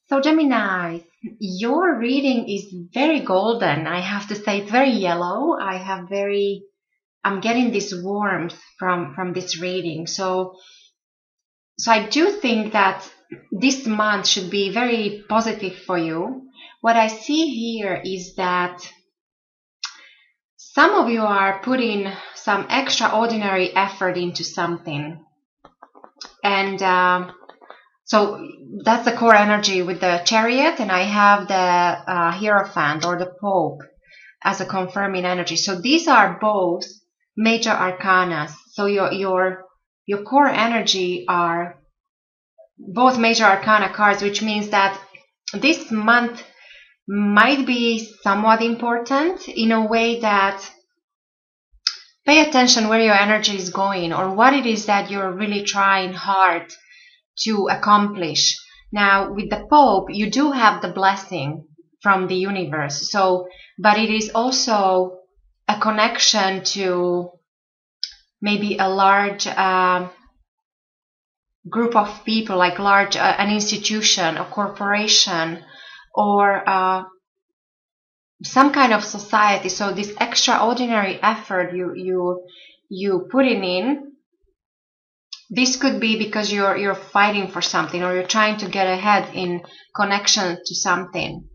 So Gemini, your reading is very golden. I have to say it's very yellow. I'm getting this warmth from this reading. So I do think that this month should be very positive for you. What I see here is that some of you are putting some extraordinary effort into something. And so that's the core energy with the Chariot, and I have the Hierophant or the Pope as a confirming energy. So these are both major arcana. So your core energy are both major arcana cards, which means that this month might be somewhat important in a way that pay attention where your energy is going or what it is that you're really trying hard to accomplish. Now, with the Pope, you do have the blessing from the universe. But it is also a connection to maybe a large group of people, like an institution, a corporation, or some kind of society. So this extraordinary effort you putting in, this could be because you're fighting for something or you're trying to get ahead in connection to something.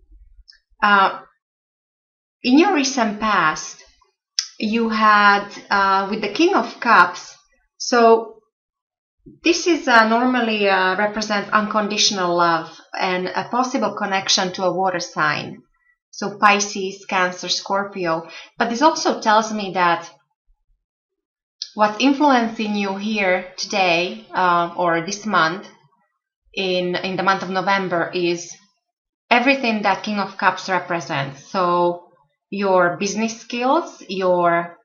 In your recent past, you had with the King of Cups. So this is normally represents unconditional love and a possible connection to a water sign. So Pisces, Cancer, Scorpio. But this also tells me that what's influencing you here today or this month, in the month of November, is everything that King of Cups represents. So your business skills, your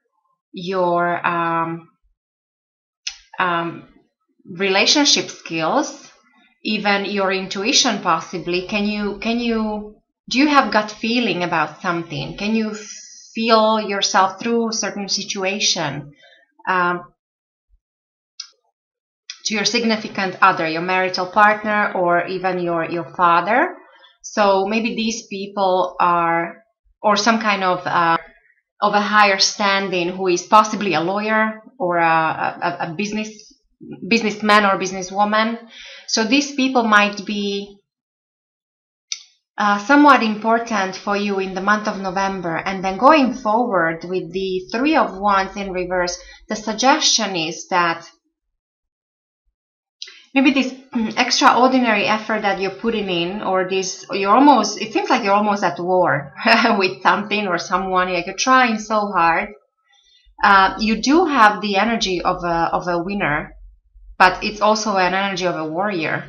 relationship skills, even your intuition possibly. Do you have gut feeling about something? Can you feel yourself through a certain situation? To your significant other, your marital partner, or even your father. So maybe these people are, or some kind of a higher standing, who is possibly a lawyer or a businessman or businesswoman. So these people might be somewhat important for you in the month of November. And then going forward with the Three of Wands in reverse, the suggestion is that maybe this extraordinary effort that you're putting in, or it seems like you're almost at war with something or someone, like you're trying so hard. You do have the energy of a winner, but it's also an energy of a warrior.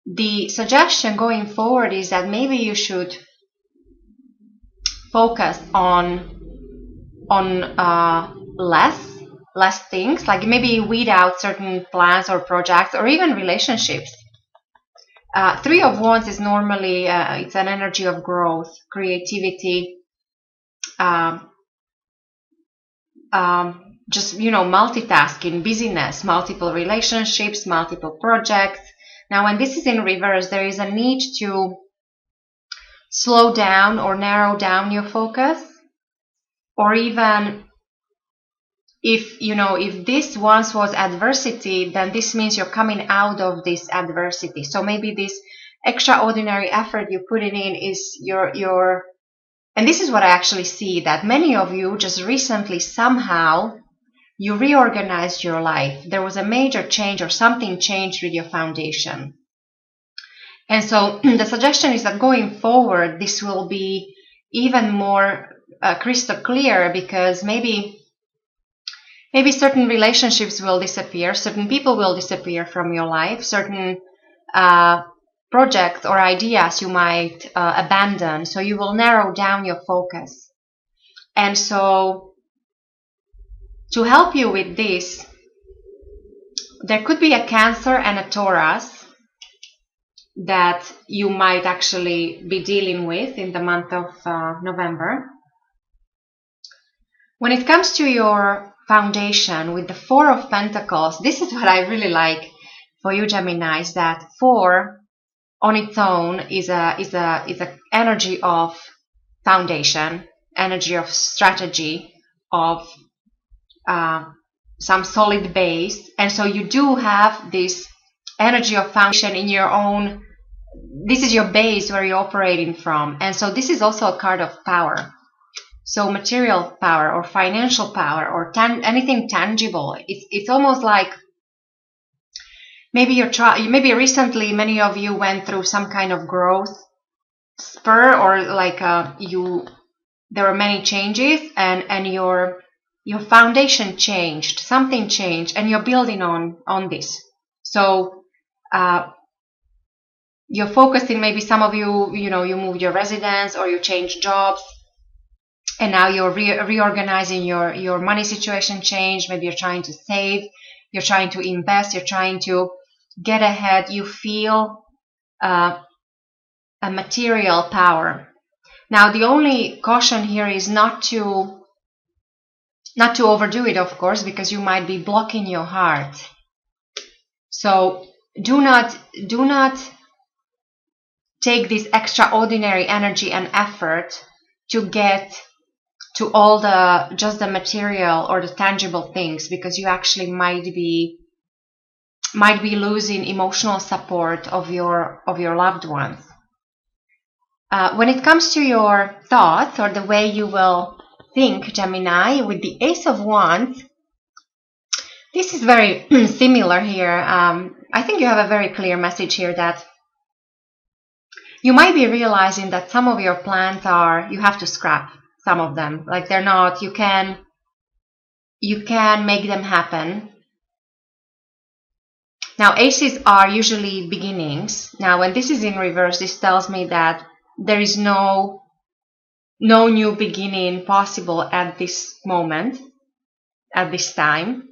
The suggestion going forward is that maybe you should focus on less things, like maybe weed out certain plans or projects or even relationships. Three of Wands is normally it's an energy of growth, creativity, just multitasking, busyness, multiple relationships, multiple projects. Now, when this is in reverse, there is a need to slow down or narrow down your focus, or even if this once was adversity, then this means you're coming out of this adversity. So maybe this extraordinary effort you're putting in is your and this is what I actually see, that many of you just recently somehow you reorganized your life. There was a major change or something changed with your foundation. And so the suggestion is that going forward, this will be even more crystal clear, because maybe certain relationships will disappear, certain people will disappear from your life, certain projects or ideas you might abandon. So you will narrow down your focus. And so to help you with this, there could be a Cancer and a Taurus that you might actually be dealing with in the month of November. When it comes to your foundation with the Four of Pentacles, this is what I really like for you, Gemini, is that 4 on its own is a energy of foundation, energy of strategy, of some solid base. And so you do have this energy of foundation in your own. This is your base where you're operating from. And so this is also a card of power. So material power or financial power or anything tangible. It's almost like maybe maybe recently many of you went through some kind of growth spur, or like there were many changes, and your foundation changed, something changed, and you're building on this. So you're focusing, maybe some of you, you moved your residence or you changed jobs, and now you're reorganizing your money situation change. Maybe you're trying to save, you're trying to invest, you're trying to get ahead. You feel a material power. Now, the only caution here is not to overdo it, of course, because you might be blocking your heart. So do not take this extraordinary energy and effort to get to all the material or the tangible things, because you actually might be losing emotional support of your loved ones. When it comes to your thoughts or the way you will think, Gemini, with the Ace of Wands, this is very similar here. I think you have a very clear message here that you might be realizing that some of your plans you have to scrap some of them. Like they're not, you can make them happen. Now, aces are usually beginnings. Now, when this is in reverse, this tells me that there is no new beginning possible at this moment, at this time.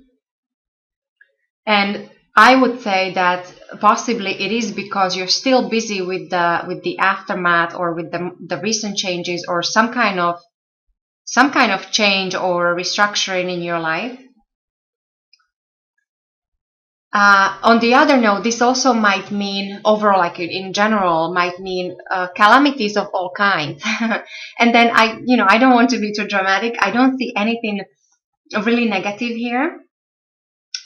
And I would say that possibly it is because you're still busy with the aftermath, or with the recent changes, or some kind of change or restructuring in your life. On the other note, this also might mean overall, like in general, might mean calamities of all kinds. And then I don't want to be too dramatic. I don't see anything really negative here.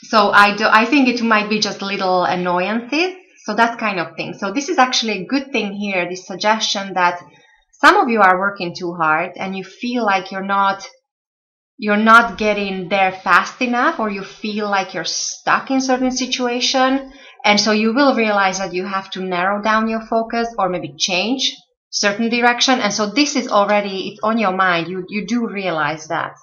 So I think it might be just little annoyances. So that kind of thing. So this is actually a good thing here, this suggestion that some of you are working too hard and you feel like you're not getting there fast enough, or you feel like you're stuck in certain situation. And so you will realize that you have to narrow down your focus, or maybe change certain direction. And so this is already, it's on your mind. You do realize that.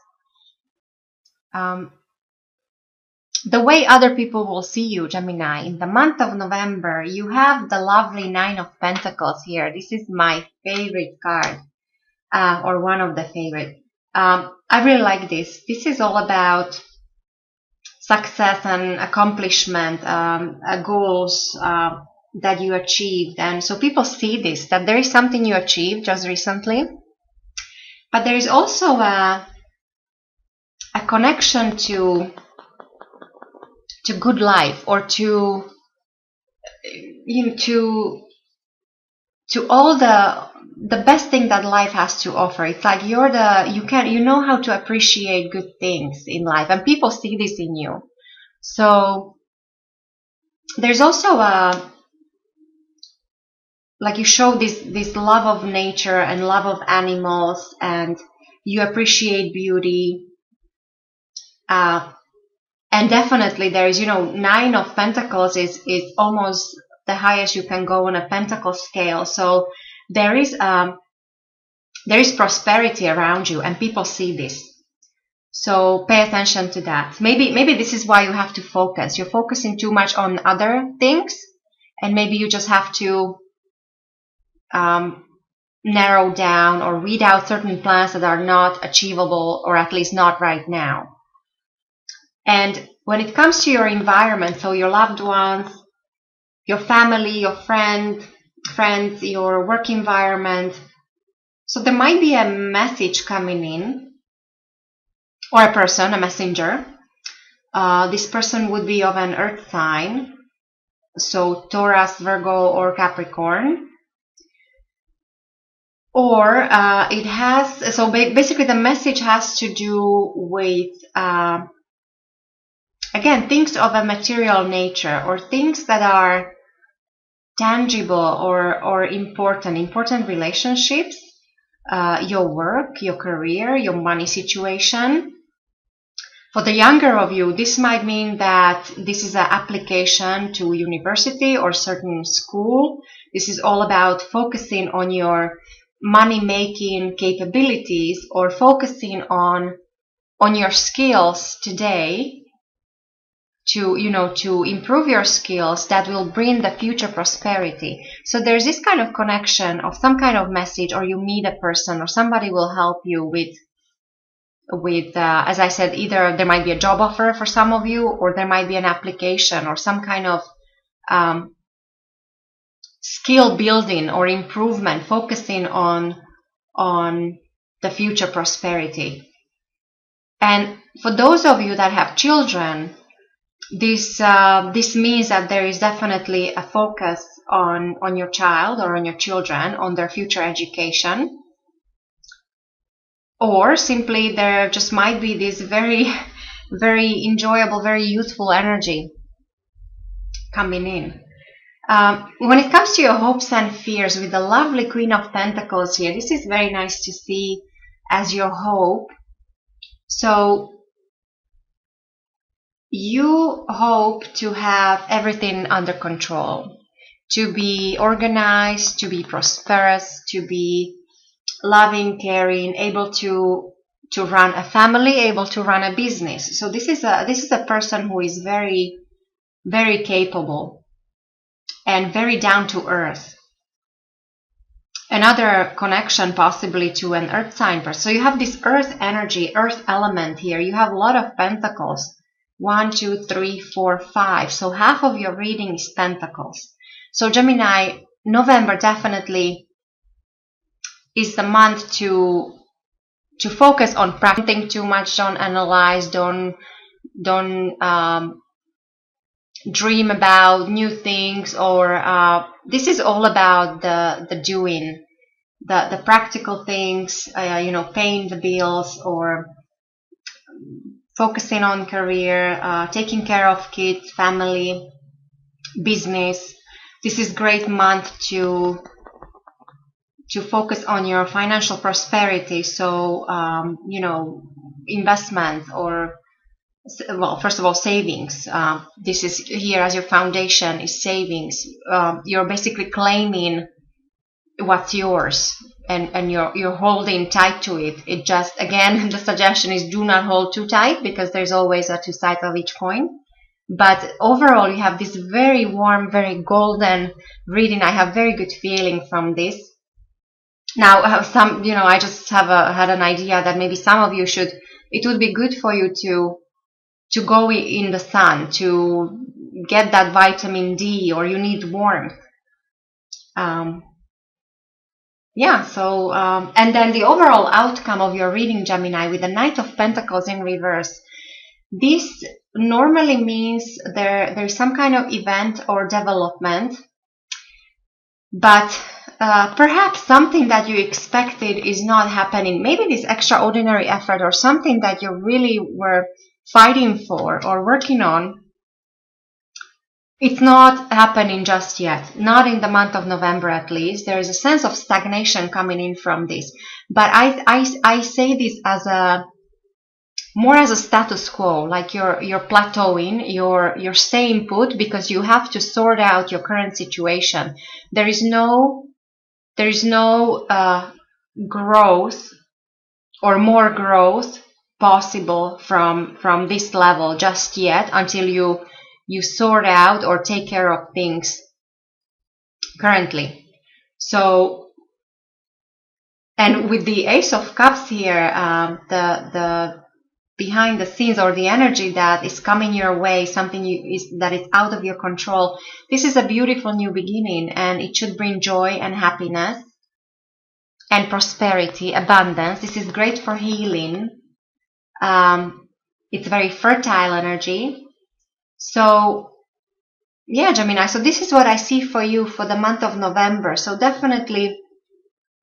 The way other people will see you, Gemini, in the month of November, you have the lovely Nine of Pentacles here. This is my favorite card, or one of the favorite. I really like this. This is all about success and accomplishment, goals that you achieved. And so people see this, that there is something you achieved just recently. But there is also a connection to good life, or to all the best thing that life has to offer. It's like you know how to appreciate good things in life, and people see this in you. So there's also like you show this love of nature and love of animals, and you appreciate beauty. And definitely there is, Nine of Pentacles is almost the highest you can go on a pentacle scale. So there is prosperity around you, and people see this. So pay attention to that. Maybe this is why you have to focus. You're focusing too much on other things, and maybe you just have to narrow down or weed out certain plans that are not achievable, or at least not right now. And when it comes to your environment, so your loved ones, your family, your friends, your work environment, so there might be a message coming in, or a person, a messenger. This person would be of an earth sign. so Taurus, Virgo, or Capricorn. Or it has, so basically the message has to do with, again, things of a material nature, or things that are tangible or important relationships, your work, your career, your money situation. For the younger of you, this might mean that this is an application to university or certain school. This is all about focusing on your money-making capabilities, or focusing on your skills today to improve your skills that will bring the future prosperity. So there's this kind of connection of some kind of message, or you meet a person or somebody will help you with as I said, either there might be a job offer for some of you, or there might be an application or some kind of skill building or improvement, focusing on the future prosperity. And for those of you that have children, this means that there is definitely a focus on your child or on your children, on their future education. Or simply there just might be this very, very enjoyable, very youthful energy coming in. When it comes to your hopes and fears, with the lovely Queen of Pentacles here, this is very nice to see as your hope. So you hope to have everything under control, to be organized, to be prosperous, to be loving, caring, able to run a family, able to run a business. So this is a person who is very, very capable and very down to earth. Another connection possibly to an earth sign person. So you have this earth energy, earth element here. You have a lot of pentacles. 1, 2, 3, 4, 5. So half of your reading is pentacles. So Gemini, November definitely is the month to focus on practicing. Don't think too much, don't analyze, don't dream about new things, or this is all about the doing, the practical things, paying the bills, or focusing on career, taking care of kids, family, business. This is great month to focus on your financial prosperity. So, investment, or, well, first of all, savings. This is here as your foundation is savings. You're basically claiming what's yours, and you're holding tight to it. It just, again, the suggestion is do not hold too tight, because there's always two sides of each coin. But overall, you have this very warm, very golden reading. I have very good feeling from this. Now, I just had an idea that maybe some of you it would be good for you to go in the sun to get that vitamin D, or you need warmth. And then the overall outcome of your reading, Gemini, with the Knight of Pentacles in reverse. This normally means there's some kind of event or development, but perhaps something that you expected is not happening. Maybe this extraordinary effort, or something that you really were fighting for or working on, it's not happening just yet. Not in the month of November, at least. There is a sense of stagnation coming in from this. But I say this as more as a status quo, like you're plateauing, you're staying put, because you have to sort out your current situation. There is no growth or more growth possible from this level just yet, until you sort out or take care of things currently. So, and with the Ace of Cups here, the behind the scenes, or the energy that is coming your way, something that is out of your control. This is a beautiful new beginning, and it should bring joy and happiness and prosperity, abundance. This is great for healing. It's very fertile energy. So Yeah, Gemini. So this is what I see for you for the month of November. So definitely